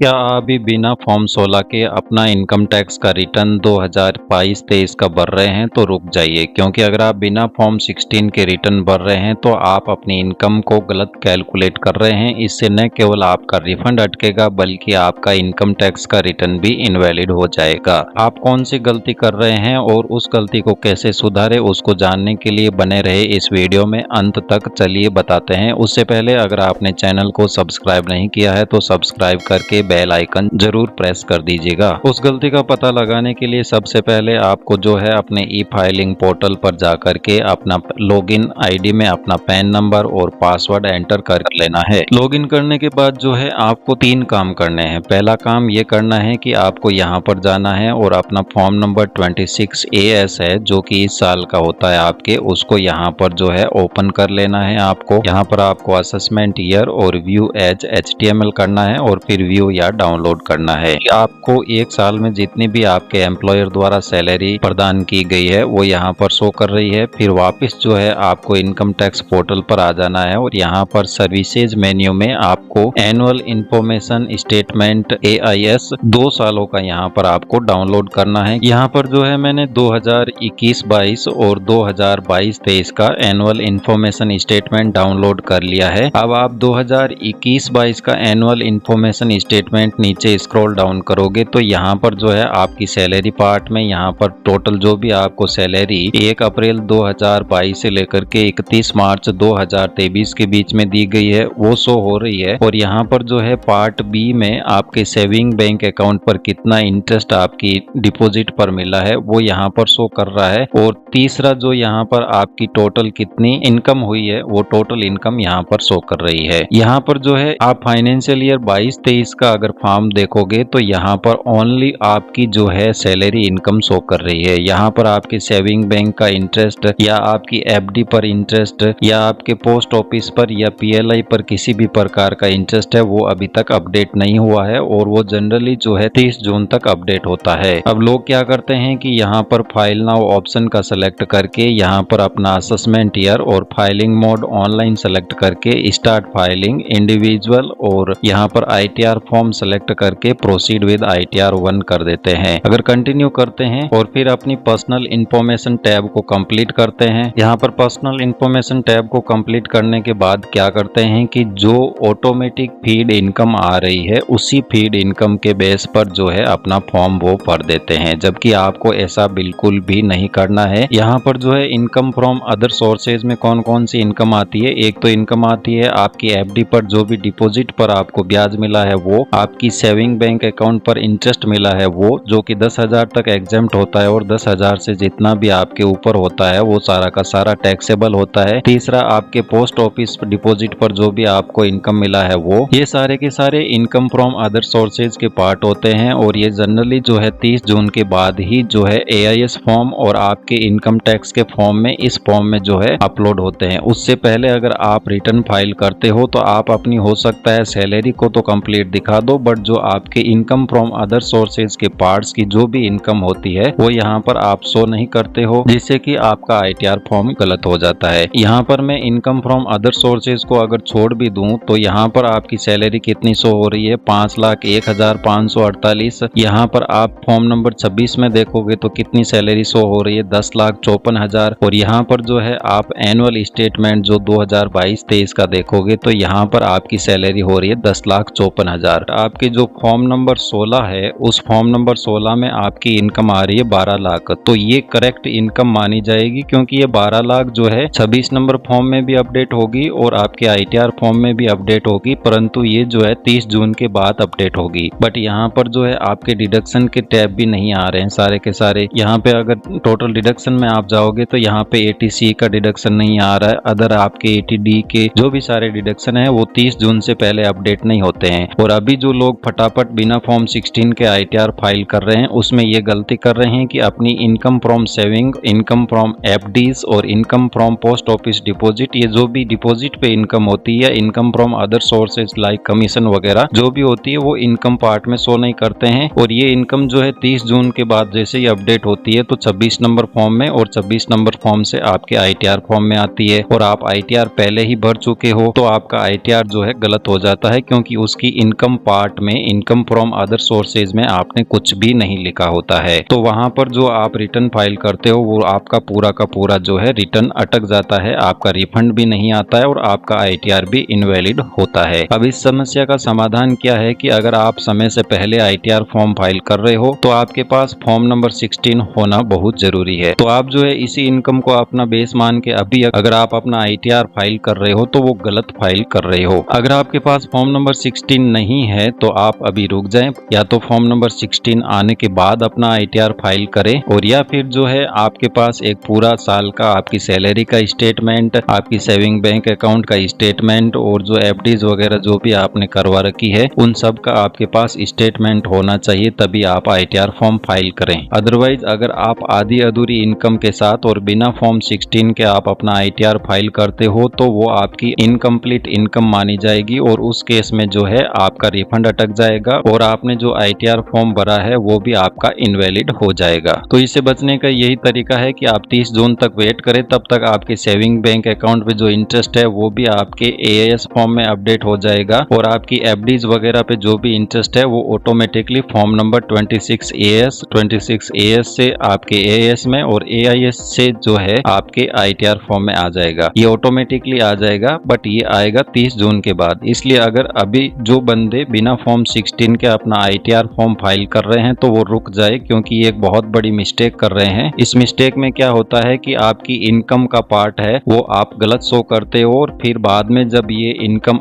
क्या आप भी बिना फॉर्म 16 के अपना इनकम टैक्स का रिटर्न 2022-23 का भर रहे हैं तो रुक जाइए, क्योंकि अगर आप बिना फॉर्म 16 के रिटर्न भर रहे हैं तो आप अपनी इनकम को गलत कैलकुलेट कर रहे हैं। इससे न केवल आपका रिफंड अटकेगा बल्कि आपका इनकम टैक्स का रिटर्न भी इनवैलिड हो जाएगा। आप कौन सी गलती कर रहे हैं और उस गलती को कैसे सुधारे, उसको जानने के लिए बने रहे इस वीडियो में अंत तक। चलिए बताते हैं। उससे पहले अगर आपने चैनल को सब्सक्राइब नहीं किया है तो सब्सक्राइब करके बेल आइकन जरूर प्रेस कर दीजिएगा। उस गलती का पता लगाने के लिए सबसे पहले आपको जो है अपने ई फाइलिंग पोर्टल पर जाकर के अपना लॉगिन आईडी में अपना पैन नंबर और पासवर्ड एंटर कर लेना है। लॉगिन करने के बाद जो है आपको 3 काम करने हैं। पहला काम ये करना है कि आपको यहाँ पर जाना है और अपना फॉर्म नंबर 26AS है जो कि इस साल का होता है आपके, उसको यहाँ पर जो है ओपन कर लेना है। आपको यहाँ पर आपको असेसमेंट ईयर और व्यू एज HTML करना है और फिर व्यू या डाउनलोड करना है। आपको एक साल में जितनी भी आपके एम्प्लॉयर द्वारा सैलरी प्रदान की गई है वो यहाँ पर शो कर रही है। फिर वापस जो है आपको इनकम टैक्स पोर्टल पर आ जाना है और यहाँ पर सर्विसेज मेन्यू में आपको एनुअल इंफॉर्मेशन स्टेटमेंट AIS 2 सालों का यहाँ पर आपको डाउनलोड करना है। यहाँ पर जो है मैंने 2021-22 और 2022-23 का एनुअल इंफॉर्मेशन स्टेटमेंट डाउनलोड कर लिया है। अब आप 2021-22 का एनुअल इंफॉर्मेशन स्टेटमेंट नीचे स्क्रॉल डाउन करोगे तो यहाँ पर जो है आपकी सैलरी पार्ट में यहाँ पर टोटल जो भी आपको सैलरी 1 अप्रैल 2022 से लेकर के 31 मार्च 2023 के बीच में दी गई है वो शो हो रही है। और यहाँ पर जो है पार्ट बी में आपके सेविंग बैंक अकाउंट पर कितना इंटरेस्ट आपकी डिपॉजिट पर मिला है वो यहाँ पर शो कर रहा है। और तीसरा जो यहाँ पर आपकी टोटल कितनी इनकम हुई है वो टोटल इनकम यहाँ पर शो कर रही है। यहाँ पर जो है आप फाइनेंशियल ईयर 22-23 का अगर फॉर्म देखोगे तो यहाँ पर ओनली आपकी जो है सैलरी इनकम शो कर रही है। यहाँ पर आपके सेविंग बैंक का इंटरेस्ट या आपकी FD पर इंटरेस्ट या आपके पोस्ट ऑफिस पर या PLI पर किसी भी प्रकार का इंटरेस्ट है वो अभी तक अपडेट नहीं हुआ है और वो जनरली जो है 30 जून तक अपडेट होता है। अब लोग क्या करते हैं कि यहाँ पर फाइल नाउ ऑप्शन का सिलेक्ट करके यहाँ पर अपना असेसमेंट ईयर और फाइलिंग मोड ऑनलाइन सेलेक्ट करके स्टार्ट फाइलिंग इंडिविजुअल और यहाँ पर ITR फॉर्म सेलेक्ट करके प्रोसीड विद ITR 1 कर देते हैं। अगर कंटिन्यू करते हैं और फिर अपनी पर्सनल इंफॉर्मेशन टैब को कंप्लीट करते हैं। यहाँ पर पर्सनल इंफॉर्मेशन टैब को कंप्लीट करने के बाद क्या करते हैं कि जो ऑटोमेटिक फीड इनकम आ रही है उसी फीड इनकम के बेस पर जो है अपना फॉर्म वो भर देते हैं, जबकि आपको ऐसा बिल्कुल भी नहीं करना है। यहाँ पर जो है इनकम फ्रॉम अदर सोर्सेज में कौन कौन सी इनकम आती है। एक तो इनकम आती है आपकी FD पर जो भी डिपॉजिट पर आपको ब्याज मिला है वो, आपकी सेविंग बैंक अकाउंट पर इंटरेस्ट मिला है वो जो कि 10,000 तक एग्जेम्प्ट होता है और 10,000 से जितना भी आपके ऊपर होता है वो सारा का सारा टैक्सेबल होता है। तीसरा आपके पोस्ट ऑफिस डिपॉजिट पर जो भी आपको इनकम मिला है वो, ये सारे के सारे इनकम फ्रॉम अदर सोर्सेज के पार्ट होते हैं और ये जनरली जो है 30 जून के बाद ही जो है AIS फॉर्म और आपके इनकम टैक्स के फॉर्म में इस फॉर्म में जो है अपलोड होते हैं। उससे पहले अगर आप रिटर्न फाइल करते हो तो आप अपनी हो सकता है सैलरी को तो कंप्लीट दिखा दो, बट जो आपके इनकम फ्रॉम अदर सोर्सेज के पार्ट्स की जो भी इनकम होती है वो यहाँ पर आप शो नहीं करते हो, जिससे कि आपका ITR फॉर्म गलत हो जाता है। यहाँ पर मैं इनकम फ्रॉम अदर सोर्सेज को अगर छोड़ भी दूं तो यहाँ पर आपकी सैलरी कितनी शो हो रही है, 5,01,548। यहाँ पर आप फॉर्म नंबर 26 में देखोगे तो कितनी सैलरी शो हो रही है, 10,54,000। और यहाँ पर जो है आप एनुअल स्टेटमेंट जो 2022-23 का देखोगे तो यहाँ पर आपकी सैलरी हो रही है 10,54,000। आपके जो फॉर्म नंबर 16 है उस फॉर्म नंबर 16 में आपकी इनकम आ रही है 12 लाख। तो ये करेक्ट इनकम मानी जाएगी क्योंकि ये 12 लाख जो है 26 नंबर फॉर्म में भी अपडेट होगी और आपके ITR फॉर्म में भी अपडेट होगी, परंतु ये जो है 30 जून के बाद अपडेट होगी। बट यहाँ पर जो है आपके डिडक्शन के टैब भी नहीं आ रहे हैं सारे के सारे। यहाँ पे अगर टोटल डिडक्शन में आप जाओगे तो यहाँ पे ATC का डिडक्शन नहीं आ रहा है। अदर आपके ATD के जो भी सारे डिडक्शन है वो 30 जून से पहले अपडेट नहीं होते हैं। और अभी जो लोग फटाफट बिना फॉर्म 16 के ITR फाइल कर रहे हैं उसमें ये गलती कर रहे हैं कि अपनी income from saving, income from FDs और income from post office deposit, ये जो भी डिपॉजिट पे इनकम होती है, income from other sources like commission वगैरह जो भी होती है वो इनकम पार्ट में शो नहीं करते हैं। और ये इनकम जो है 30 जून के बाद जैसे ही अपडेट होती है तो 26 नंबर फॉर्म में और 26 नंबर फॉर्म से आपके ITR फॉर्म में आती है। और आप ITR पहले ही भर चुके हो तो आपका ITR जो है गलत हो जाता है क्योंकि उसकी इनकम पार्ट में इनकम फ्रॉम अदर सोर्सेज में आपने कुछ भी नहीं लिखा होता है, तो वहां पर जो आप रिटर्न फाइल करते हो वो आपका पूरा का पूरा जो है रिटर्न अटक जाता है, आपका रिफंड भी नहीं आता है और आपका ITR भी इनवैलिड होता है। अब इस समस्या का समाधान क्या है कि अगर आप समय से पहले ITR फॉर्म फाइल कर रहे हो तो आपके पास फॉर्म नंबर 16 होना बहुत जरूरी है। तो आप जो है इसी इनकम को अपना बेस मान के अभी अगर आप अपना ITR फाइल कर रहे हो तो वो गलत फाइल कर रहे हो। अगर आपके पास फॉर्म नंबर 16 नहीं है तो आप अभी रुक जाएं, या तो फॉर्म नंबर 16 आने के बाद अपना ITR फाइल करें, और या फिर जो है आपके पास एक पूरा साल का आपकी सैलरी का स्टेटमेंट, आपकी सेविंग बैंक अकाउंट का स्टेटमेंट और जो FDs वगैरह जो भी आपने करवा रखी है उन सब का आपके पास स्टेटमेंट होना चाहिए, तभी आप ITR फॉर्म फाइल करें। अदरवाइज अगर आप आधी अधूरी इनकम के साथ और बिना फॉर्म 16 के आप अपना ITR फाइल करते हो तो वो आपकी इनकम्प्लीट इनकम मानी जाएगी और उस केस में जो है आपका रिफंड अटक जाएगा और आपने जो ITR फॉर्म भरा है वो भी आपका इनवैलिड हो जाएगा। तो इससे बचने का यही तरीका है कि आप 30 जून तक वेट करें, तब तक आपके सेविंग बैंक अकाउंट पे जो इंटरेस्ट है वो भी आपके AAS फॉर्म में अपडेट हो जाएगा और आपकी FDs वगैरह पे जो भी इंटरेस्ट है वो ऑटोमेटिकली फॉर्म नंबर 26AS से आपके AAS में और AIS से जो है आपके ITR फॉर्म में आ जाएगा। ये ऑटोमेटिकली आ जाएगा, बट ये आएगा 30 जून के बाद। इसलिए अगर अभी जो बंदे बिना फॉर्म 16 के अपना ITR फॉर्म फाइल कर रहे हैं तो वो रुक जाए, क्योंकि ये एक बहुत बड़ी मिस्टेक कर रहे हैं। इस मिस्टेक में क्या होता है कि आपकी इनकम का पार्ट है वो आप गलत शो करते हो और फिर बाद में जब ये इनकम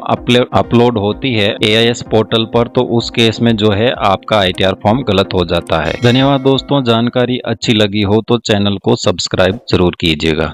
अपलोड होती है AIS पोर्टल पर तो उस केस में जो है आपका ITR फॉर्म गलत हो जाता है। धन्यवाद दोस्तों, जानकारी अच्छी लगी हो तो चैनल को सब्सक्राइब जरूर कीजिएगा।